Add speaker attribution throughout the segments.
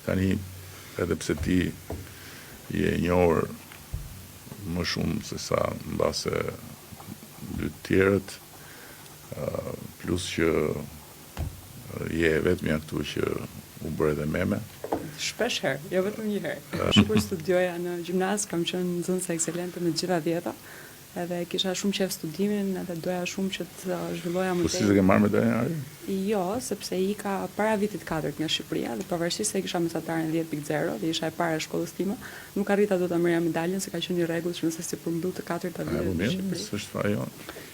Speaker 1: Tani, edhe pse ti je njohur më shumë se sa mbase dy të tjerët, plus që je vetmja këtu që u bërë edhe meme.
Speaker 2: Shpesh herë, jo vetëm një herë. Kur studioja në gjimnaz, kam qenë nxënëse ekselente me të gjitha vjeta, edhe kisha shumë qef studimin, edhe doja shumë që të zhvilloja më tej.
Speaker 1: Po si se ke marrë medaljen Ari?
Speaker 2: Jo, sepse ika para vitit 4 nga Shqipëria, dhe pavarësisht se kisha mesataren 10.0 dhe isha e para e shkollës time, nuk arrita do ta merrja medaljen se ka qenë një rregull që nëse si përmbyll të 4-ta vitet në Shqipëri.
Speaker 1: S'është fare jo.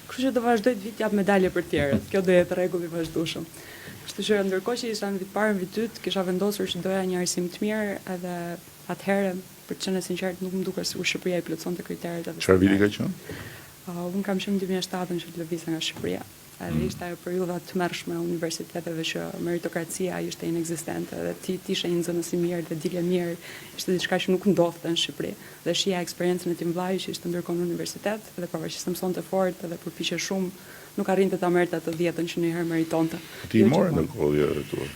Speaker 2: Kështu që do vazhdoj të vit jap medalje për tjerët. Kjo do jetë rregull i vazhdueshëm. Kështu që ndërkohë që isha në vit parë, në vit dytë, kisha vendosur që doja një arsim të mirë, edhe atëherë, për të qenë sinqert, nuk më duket sikur Shqipëria i plotësonte kriteret e
Speaker 1: Çfarë viti ka qenë?
Speaker 2: Unë kam qenë 2007 që të lëvizja nga Shqipëria. Edhe ishte ajo periudha të tmerrshme e universiteteve që meritokracia ishte inekzistente dhe ti ishe një nxënës i mirë dhe dilje mirë, ishte diçka që nuk ndodhte në Shqipëri. Dhe shija eksperiencën e tim vllai që ishte ndërkohë në universitet dhe pavarësisht se mësonte fort edhe përpiqej shumë, nuk arrinte ta merrte atë 10-ën që ndonjëherë meritonte.
Speaker 1: Ti morë ndërkohë vjetët tuaj?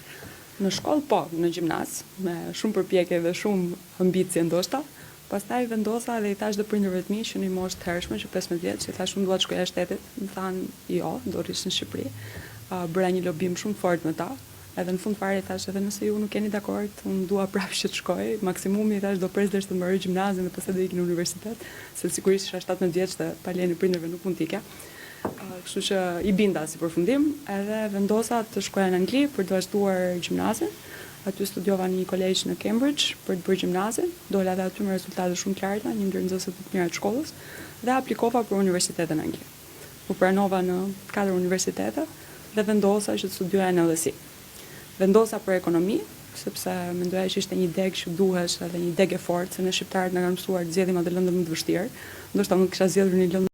Speaker 2: Në shkollë po, në gjimnaz, me shumë përpjekje dhe shumë ambicie ndoshta. Pastaj vendosa dhe i thash dhe prindërve të mi që një moshë të hershme, që 15 vjeç, që thash unë dua të shkoja shtetit, më thanë jo, do rrish në Shqipëri. Bëra një lobim shumë fort me ta, edhe në fund fare i thash edhe nëse ju nuk jeni dakord, unë dua prapë që të shkoj, maksimumi i thash do pres deri të mbaroj gjimnazin dhe pastaj do ikë në universitet, se sigurisht isha 17 vjeç dhe pa lejen e prindërve nuk mund të ikja. Kështu që i binda si përfundim, edhe vendosa të shkoja në Angli për të vazhduar gjimnazin. Aty studiova në një kolegj në Cambridge për të bërë gjimnazin, dola dhe aty me rezultate shumë të larta, një ndër nxënësit më të mirë të shkollës, dhe aplikova për universitetin në Angli. U pranova në 4 universitete dhe vendosa që të studioja në LSE. Vendosa për ekonomi, sepse mendoja që ishte një deg që duhesh edhe një deg e fortë, se ne shqiptarët na kanë mësuar të zgjedhim atë lëndë më të vështirë, ndoshta nuk kisha zgjedhur një lëndë